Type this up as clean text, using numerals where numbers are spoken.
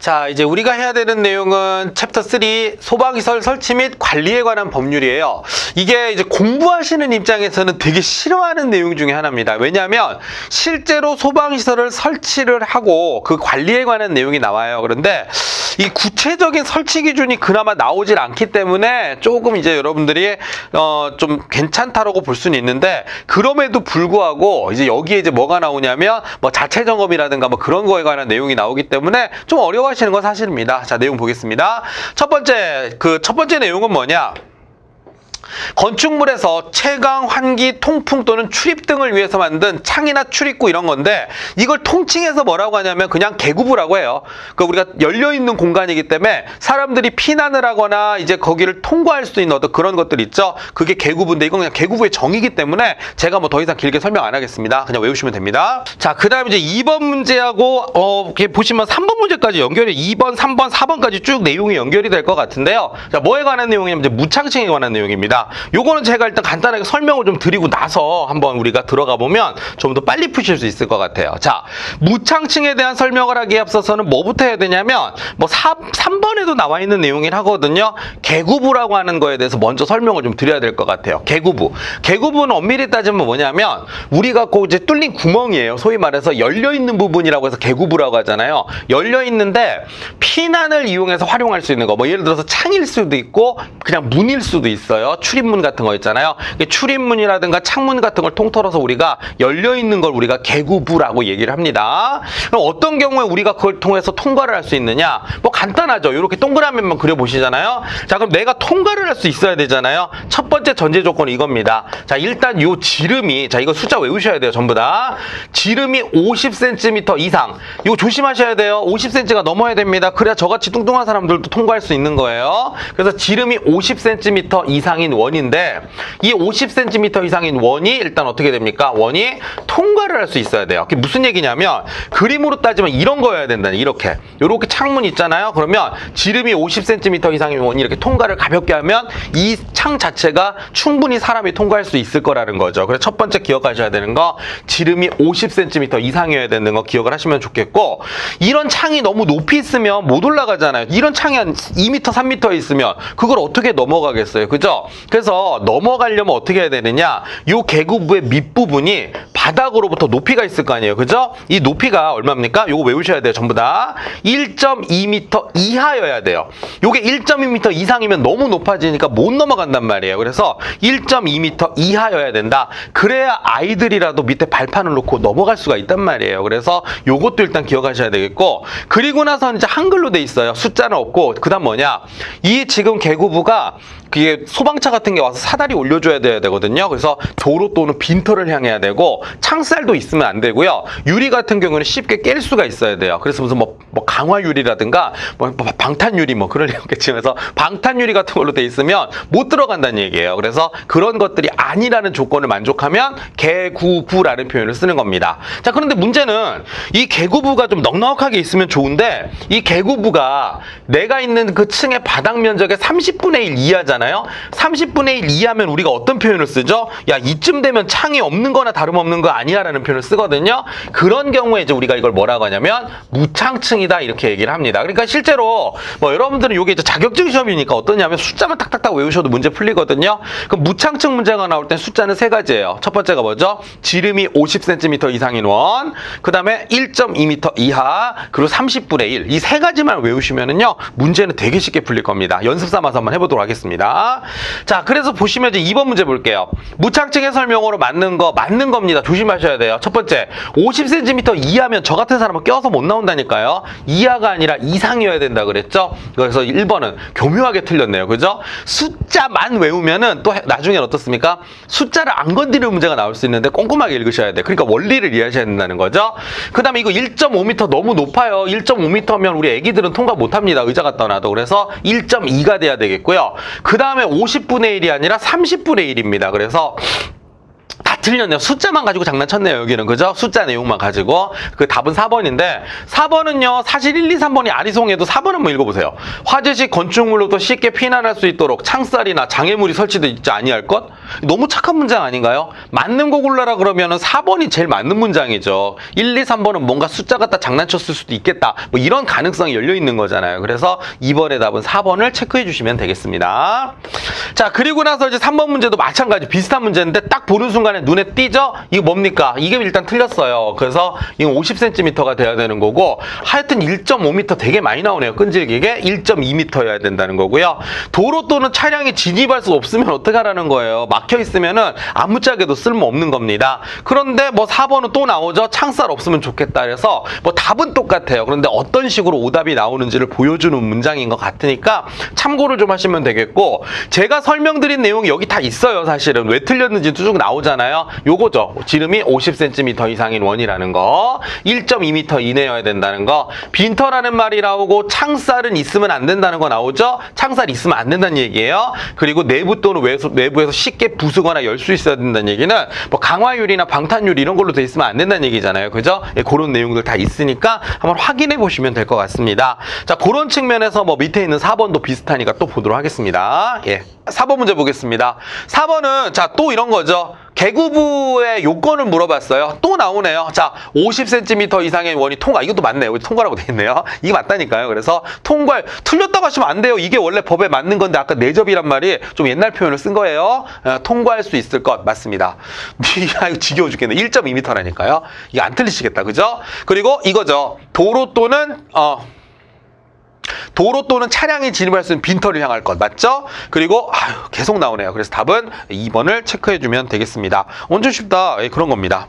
자, 이제 우리가 해야 되는 내용은 챕터 3 소방시설 설치 및 관리에 관한 법률이에요. 이게 이제 공부하시는 입장에서는 되게 싫어하는 내용 중에 하나입니다. 왜냐하면 실제로 소방시설을 설치를 하고 그 관리에 관한 내용이 나와요. 그런데 이 구체적인 설치 기준이 그나마 나오질 않기 때문에 조금 이제 여러분들이 좀 괜찮다라고 볼 수는 있는데, 그럼에도 불구하고 이제 여기에 이제 뭐가 나오냐면 뭐 자체 점검이라든가 뭐 그런 거에 관한 내용이 나오기 때문에 좀 어려워하시는 건 사실입니다. 자, 내용 보겠습니다. 첫 번째 내용은 뭐냐? 건축물에서 채광, 환기, 통풍 또는 출입 등을 위해서 만든 창이나 출입구 이런 건데, 이걸 통칭해서 뭐라고 하냐면 그냥 개구부라고 해요. 그러니까 우리가 열려있는 공간이기 때문에 사람들이 피난을 하거나 이제 거기를 통과할 수 있는 어떤 그런 것들 있죠. 그게 개구부인데 이건 그냥 개구부의 정의이기 때문에 제가 뭐 더 이상 길게 설명 안 하겠습니다. 그냥 외우시면 됩니다. 자, 그 다음에 이제 2번 문제하고 보시면 3번 문제까지 연결이 2번, 3번, 4번까지 쭉 내용이 연결이 될 것 같은데요. 자, 뭐에 관한 내용이냐면 이제 무창층에 관한 내용입니다. 요거는 제가 일단 간단하게 설명을 좀 드리고 나서 한번 우리가 들어가 보면 좀 더 빨리 푸실 수 있을 것 같아요. 자, 무창층에 대한 설명을 하기에 앞서서는 뭐부터 해야 되냐면 뭐 3번에도 나와 있는 내용이긴 하거든요. 개구부라고 하는 거에 대해서 먼저 설명을 좀 드려야 될 것 같아요. 개구부. 개구부는 엄밀히 따지면 뭐냐면 우리가 그 이제 뚫린 구멍이에요. 소위 말해서 열려있는 부분이라고 해서 개구부라고 하잖아요. 열려있는데 피난을 이용해서 활용할 수 있는 거. 뭐 예를 들어서 창일 수도 있고 그냥 문일 수도 있어요. 출입문 같은 거 있잖아요. 출입문이라든가 창문 같은 걸 통틀어서 우리가 열려있는 걸 우리가 개구부라고 얘기를 합니다. 그럼 어떤 경우에 우리가 그걸 통해서 통과를 할 수 있느냐? 뭐 간단하죠. 이렇게 동그라미만 그려보시잖아요. 자, 그럼 내가 통과를 할 수 있어야 되잖아요. 첫 번째 전제 조건이 이겁니다. 자, 일단 요 지름이, 자, 이거 숫자 외우셔야 돼요. 전부 다. 지름이 50cm 이상. 이거 조심하셔야 돼요. 50cm가 넘어야 됩니다. 그래야 저같이 뚱뚱한 사람들도 통과할 수 있는 거예요. 그래서 지름이 50cm 이상인 원인데, 이 50cm 이상인 원이 일단 어떻게 됩니까? 원이 통과를 할 수 있어야 돼요. 그게 무슨 얘기냐면 그림으로 따지면 이런 거여야 된다. 이렇게 창문 있잖아요. 그러면 지름이 50cm 이상인 원이 이렇게 통과를 가볍게 하면 이 창 자체가 충분히 사람이 통과할 수 있을 거라는 거죠. 그래서 첫 번째 기억하셔야 되는 거, 지름이 50cm 이상이어야 되는 거 기억을 하시면 좋겠고, 이런 창이 너무 높이 있으면 못 올라가잖아요. 이런 창이 한 2m, 3m에 있으면 그걸 어떻게 넘어가겠어요. 그죠? 그래서 넘어가려면 어떻게 해야 되느냐? 요 개구부의 밑부분이 바닥으로부터 높이가 있을 거 아니에요. 그죠? 이 높이가 얼마입니까? 요거 외우셔야 돼요. 전부 다 1.2m 이하여야 돼요. 요게 1.2m 이상이면 너무 높아지니까 못 넘어간단 말이에요. 그래서 1.2m 이하여야 된다. 그래야 아이들이라도 밑에 발판을 놓고 넘어갈 수가 있단 말이에요. 그래서 요것도 일단 기억하셔야 되겠고, 그리고 나서 이제 한글로 돼 있어요. 숫자는 없고, 그 다음 뭐냐? 이 지금 개구부가 그게 소방차 같은 게 와서 사다리 올려줘야 되거든요. 그래서 도로 또는 빈터를 향해야 되고, 창살도 있으면 안 되고요. 유리 같은 경우는 쉽게 깰 수가 있어야 돼요. 그래서 무슨 뭐 강화유리라든가 뭐 방탄유리 뭐 그런 얘기겠지만, 그래서 방탄유리 같은 걸로 돼 있으면 못 들어간다는 얘기예요. 그래서 그런 것들이 아니라는 조건을 만족하면 개구부라는 표현을 쓰는 겁니다. 자, 그런데 문제는 이 개구부가 좀 넉넉하게 있으면 좋은데, 이 개구부가 내가 있는 그 층의 바닥 면적의 30분의 1 이하잖아요. 30분의 1 이하면 우리가 어떤 표현을 쓰죠? 야, 이쯤 되면 창이 없는 거나 다름없는 거 아니야 라는 표현을 쓰거든요. 그런 경우에 이제 우리가 이걸 뭐라고 하냐면 무창층이다 이렇게 얘기를 합니다. 그러니까 실제로 뭐 여러분들은 이게 이제 자격증 시험이니까 어떠냐면 숫자만 탁탁탁 외우셔도 문제 풀리거든요. 그럼 무창층 문제가 나올 땐 숫자는 세 가지예요. 첫 번째가 뭐죠? 지름이 50cm 이상인 원, 그 다음에 1.2m 이하, 그리고 30분의 1. 이 세 가지만 외우시면은요 문제는 되게 쉽게 풀릴 겁니다. 연습 삼아서 한번 해보도록 하겠습니다. 자, 그래서 보시면 이제 2번 문제 볼게요. 무창층의 설명으로 맞는 겁니다. 조심하셔야 돼요. 첫 번째, 50cm 이하면 저 같은 사람은 껴서 못 나온다니까요. 이하가 아니라 이상이어야 된다 그랬죠? 그래서 1번은 교묘하게 틀렸네요. 그죠? 숫자만 외우면은 또 나중엔 어떻습니까? 숫자를 안 건드리는 문제가 나올 수 있는데 꼼꼼하게 읽으셔야 돼요. 그러니까 원리를 이해하셔야 된다는 거죠. 그 다음에 이거 1.5m 너무 높아요. 1.5m면 우리 애기들은 통과 못합니다. 의자 갖다 놔도. 그래서 1.2가 돼야 되겠고요. 그 다음에 50분의 1이 아니라 30분의 1입니다. 그래서 다 틀렸네요. 숫자만 가지고 장난쳤네요. 여기는. 그죠? 숫자 내용만 가지고. 그 답은 4번인데 4번은요. 사실 1, 2, 3번이 아리송해도 4번 한번 읽어보세요. 화재시 건축물로부터 쉽게 피난할 수 있도록 창살이나 장애물이 설치되어 있지 아니할 것? 너무 착한 문장 아닌가요? 맞는 거 골라라 그러면은 4번이 제일 맞는 문장이죠. 1, 2, 3번은 뭔가 숫자 갖다 장난쳤을 수도 있겠다. 뭐 이런 가능성이 열려 있는 거잖아요. 그래서 2번의 답은 4번을 체크해 주시면 되겠습니다. 자, 그리고 나서 이제 3번 문제도 마찬가지 비슷한 문제인데 딱 보는 순간에 눈에 띄죠? 이거 뭡니까? 이게 일단 틀렸어요. 그래서 이건 50cm가 돼야 되는 거고 하여튼 1.5m 되게 많이 나오네요. 끈질기게 1.2m여야 된다는 거고요. 도로 또는 차량이 진입할 수 없으면 어떡하라는 거예요. 막혀 있으면은 아무짝에도 쓸모없는 겁니다. 그런데 뭐 4번은 또 나오죠. 창살 없으면 좋겠다. 그래서 뭐 답은 똑같아요. 그런데 어떤 식으로 오답이 나오는지를 보여주는 문장인 것 같으니까 참고를 좀 하시면 되겠고 제가 설명드린 내용이 여기 다 있어요. 사실은 왜 틀렸는지 쭉 나오잖아요. 요거죠. 지름이 50cm 이상인 원이라는 거, 1.2m 이내여야 된다는 거, 빈터라는 말이 나오고 창살은 있으면 안 된다는 거 나오죠. 창살 있으면 안 된다는 얘기예요. 그리고 내부 또는 외부에서 쉽게 부수거나 열 수 있어야 된다는 얘기는 뭐 강화유리나 방탄유리 이런 걸로 돼 있으면 안 된다는 얘기잖아요. 그죠? 예, 그런 내용들 다 있으니까 한번 확인해 보시면 될 것 같습니다. 자, 그런 측면에서 뭐 밑에 있는 4번도 비슷하니까 또 보도록 하겠습니다. 예. 4번 문제 보겠습니다. 4번은 자, 또 이런 거죠. 개구부의 요건을 물어봤어요. 또 나오네요. 자, 50cm 이상의 원이 통과. 이것도 맞네요. 여기 통과라고 돼 있네요. 이게 맞다니까요. 그래서 통과, 틀렸다고 하시면 안 돼요. 이게 원래 법에 맞는 건데 아까 내접이란 말이 좀 옛날 표현을 쓴 거예요. 통과할 수 있을 것 맞습니다. 이거 지겨워 죽겠네. 1.2m라니까요. 이거 안 틀리시겠다. 그죠? 그리고 이거죠. 도로 또는 차량이 진입할 수 있는 빈터를 향할 것 맞죠? 그리고 계속 나오네요. 그래서 답은 2번을 체크해 주면 되겠습니다. 완전 쉽다. 예, 그런 겁니다.